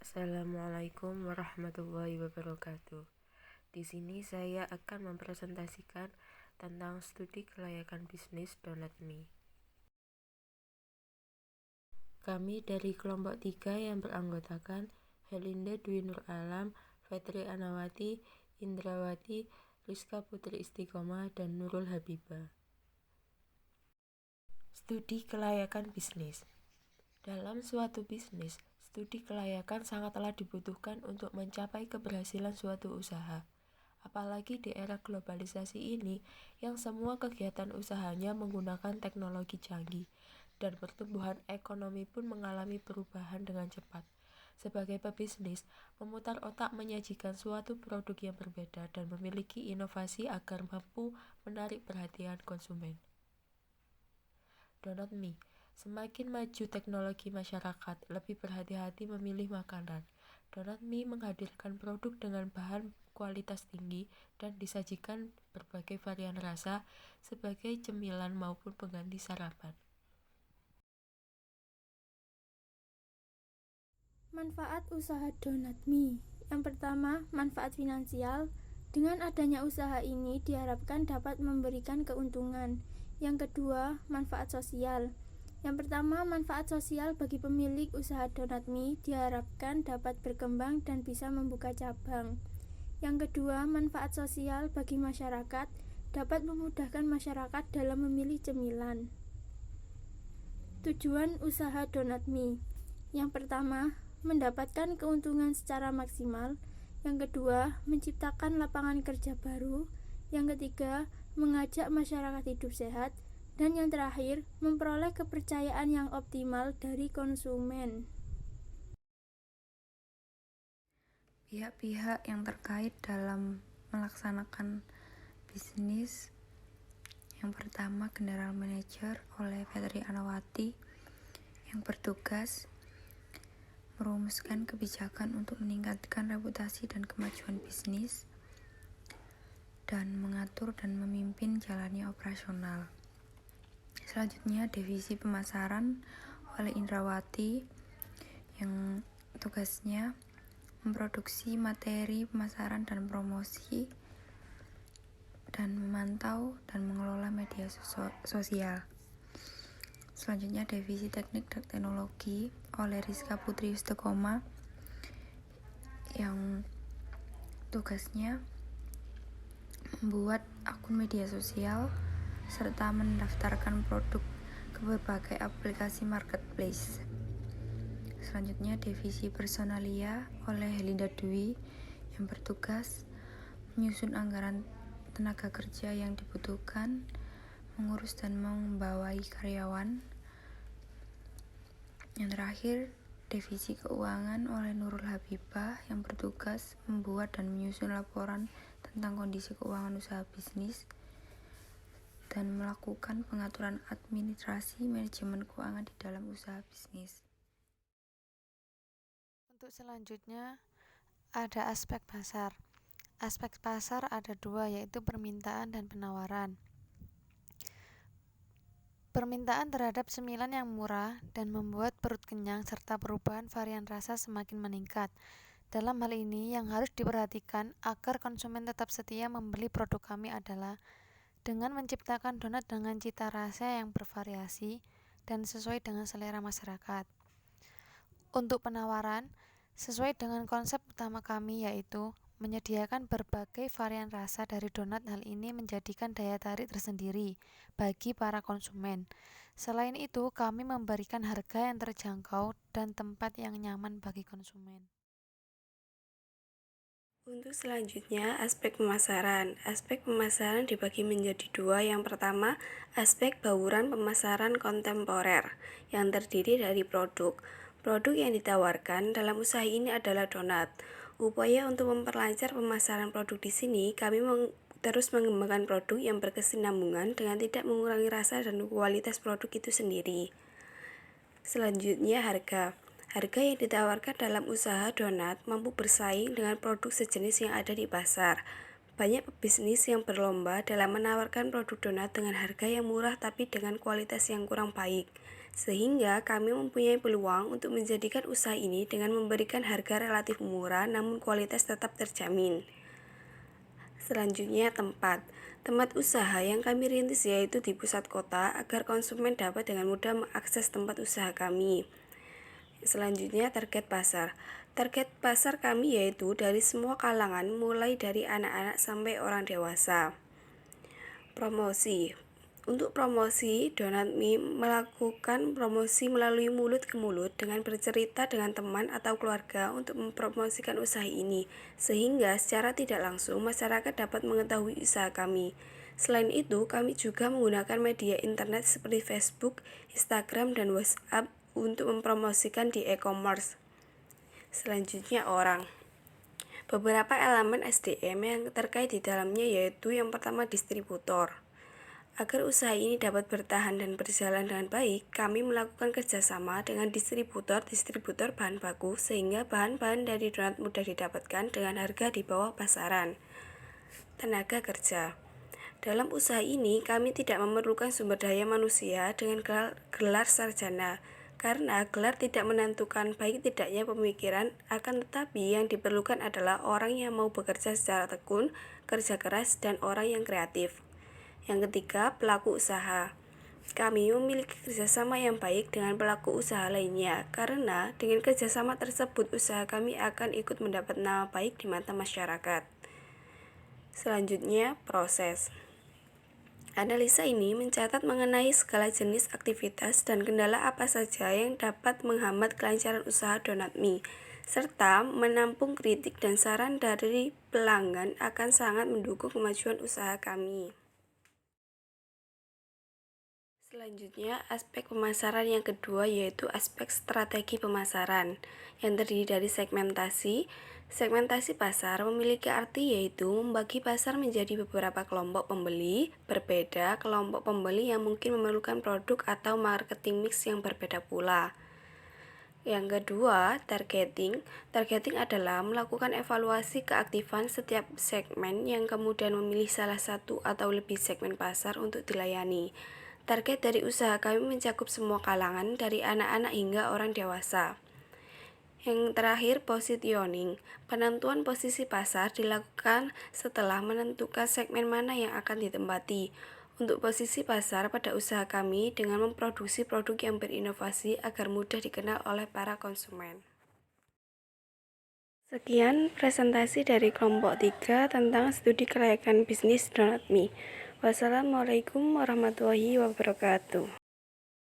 Assalamualaikum warahmatullahi wabarakatuh. Di sini saya akan mempresentasikan tentang studi kelayakan bisnis Donat.me. Kami dari kelompok 3 yang beranggotakan Helinda Dwi Nur Alam, Fetri Anawati, Indrawati, Rizka Putri Istiqomah, dan Nurul Habibah. Studi kelayakan bisnis. Dalam suatu bisnis, studi kelayakan sangatlah dibutuhkan untuk mencapai keberhasilan suatu usaha. Apalagi di era globalisasi ini yang semua kegiatan usahanya menggunakan teknologi canggih dan pertumbuhan ekonomi pun mengalami perubahan dengan cepat. Sebagai pebisnis, memutar otak menyajikan suatu produk yang berbeda dan memiliki inovasi agar mampu menarik perhatian konsumen. Donat.me. Semakin maju teknologi masyarakat, lebih berhati-hati memilih makanan. Donat.me menghadirkan produk dengan bahan kualitas tinggi dan disajikan berbagai varian rasa sebagai cemilan maupun pengganti sarapan. Manfaat usaha Donat.me. Yang pertama, manfaat finansial. Dengan adanya usaha ini diharapkan dapat memberikan keuntungan. Yang kedua, manfaat sosial. Yang pertama, manfaat sosial bagi pemilik usaha Donat.me diharapkan dapat berkembang dan bisa membuka cabang. Yang kedua, manfaat sosial bagi masyarakat dapat memudahkan masyarakat dalam memilih cemilan. Tujuan usaha Donat.me. Yang pertama, mendapatkan keuntungan secara maksimal. Yang kedua, menciptakan lapangan kerja baru. Yang ketiga, mengajak masyarakat hidup sehat. Dan yang terakhir, memperoleh kepercayaan yang optimal dari konsumen. Pihak-pihak yang terkait dalam melaksanakan bisnis. Yang pertama, General Manager oleh Fetri Anawati yang bertugas merumuskan kebijakan untuk meningkatkan reputasi dan kemajuan bisnis dan mengatur dan memimpin jalannya operasional. Selanjutnya, Divisi Pemasaran oleh Indrawati yang tugasnya memproduksi materi pemasaran dan promosi dan memantau dan mengelola media sosial. Selanjutnya, Divisi Teknik dan Teknologi oleh Rizka Putri Istiqomah yang tugasnya membuat akun media sosial serta mendaftarkan produk ke berbagai aplikasi marketplace. Selanjutnya, Divisi Personalia oleh Helinda Dwi yang bertugas menyusun anggaran tenaga kerja yang dibutuhkan, mengurus dan membawai karyawan. Yang terakhir, Divisi Keuangan oleh Nurul Habibah yang bertugas membuat dan menyusun laporan tentang kondisi keuangan usaha bisnis dan melakukan pengaturan administrasi manajemen keuangan di dalam usaha bisnis. Untuk selanjutnya ada aspek pasar. Aspek pasar ada dua, yaitu permintaan dan penawaran. Permintaan terhadap cemilan yang murah dan membuat perut kenyang serta perubahan varian rasa semakin meningkat. Dalam hal ini yang harus diperhatikan agar konsumen tetap setia membeli produk kami adalah dengan menciptakan donat dengan cita rasa yang bervariasi dan sesuai dengan selera masyarakat. Untuk penawaran, sesuai dengan konsep utama kami yaitu menyediakan berbagai varian rasa dari donat. Hal ini menjadikan daya tarik tersendiri bagi para konsumen. Selain itu, kami memberikan harga yang terjangkau dan tempat yang nyaman bagi konsumen. Untuk selanjutnya, aspek pemasaran. Aspek pemasaran dibagi menjadi dua. Yang pertama, aspek bauran pemasaran kontemporer yang terdiri dari produk. Produk yang ditawarkan dalam usaha ini adalah donat. Upaya untuk memperlancar pemasaran produk di sini, kami terus mengembangkan produk yang berkesinambungan dengan tidak mengurangi rasa dan kualitas produk itu sendiri. Selanjutnya, harga. Harga yang ditawarkan dalam usaha donat mampu bersaing dengan produk sejenis yang ada di pasar. Banyak pebisnis yang berlomba dalam menawarkan produk donat dengan harga yang murah tapi dengan kualitas yang kurang baik, Sehingga kami mempunyai peluang untuk menjadikan usaha ini dengan memberikan harga relatif murah namun kualitas tetap terjamin. Selanjutnya tempat usaha yang kami rintis yaitu di pusat kota agar konsumen dapat dengan mudah mengakses tempat usaha kami. Selanjutnya target pasar kami yaitu dari semua kalangan mulai dari anak-anak sampai orang dewasa. Promosi. Untuk promosi, Donat.me melakukan promosi melalui mulut ke mulut dengan bercerita dengan teman atau keluarga untuk mempromosikan usaha ini, sehingga secara tidak langsung masyarakat dapat mengetahui usaha kami. Selain itu, kami juga menggunakan media internet seperti Facebook, Instagram, dan WhatsApp untuk mempromosikan di e-commerce. Selanjutnya orang. Beberapa elemen SDM yang terkait di dalamnya yaitu yang pertama distributor. Agar usaha ini dapat bertahan dan berjalan dengan baik, kami melakukan kerjasama dengan distributor bahan baku sehingga bahan-bahan dari Donat mudah didapatkan dengan harga di bawah pasaran. Tenaga kerja. Dalam usaha ini, kami tidak memerlukan sumber daya manusia dengan gelar sarjana, karena gelar tidak menentukan baik tidaknya pemikiran, akan tetapi yang diperlukan adalah orang yang mau bekerja secara tekun, kerja keras, dan orang yang kreatif. Yang ketiga, pelaku usaha. Kami memiliki kerjasama yang baik dengan pelaku usaha lainnya, karena dengan kerjasama tersebut usaha kami akan ikut mendapat nama baik di mata masyarakat. Selanjutnya, proses. Analisa ini mencatat mengenai segala jenis aktivitas dan kendala apa saja yang dapat menghambat kelancaran usaha Donat.me, serta menampung kritik dan saran dari pelanggan akan sangat mendukung kemajuan usaha kami. Selanjutnya, aspek pemasaran yang kedua yaitu aspek strategi pemasaran yang terdiri dari segmentasi. Segmentasi pasar memiliki arti yaitu membagi pasar menjadi beberapa kelompok pembeli, berbeda kelompok pembeli yang mungkin memerlukan produk atau marketing mix yang berbeda pula. Yang kedua, targeting. Targeting adalah melakukan evaluasi keaktifan setiap segmen yang kemudian memilih salah satu atau lebih segmen pasar untuk dilayani. Target dari usaha kami mencakup semua kalangan dari anak-anak hingga orang dewasa. Yang terakhir, positioning. Penentuan posisi pasar dilakukan setelah menentukan segmen mana yang akan ditempati. Untuk posisi pasar pada usaha kami dengan memproduksi produk yang berinovasi agar mudah dikenal oleh para konsumen. Sekian presentasi dari kelompok 3 tentang studi kelayakan bisnis Donat.me. Wassalamualaikum warahmatullahi wabarakatuh.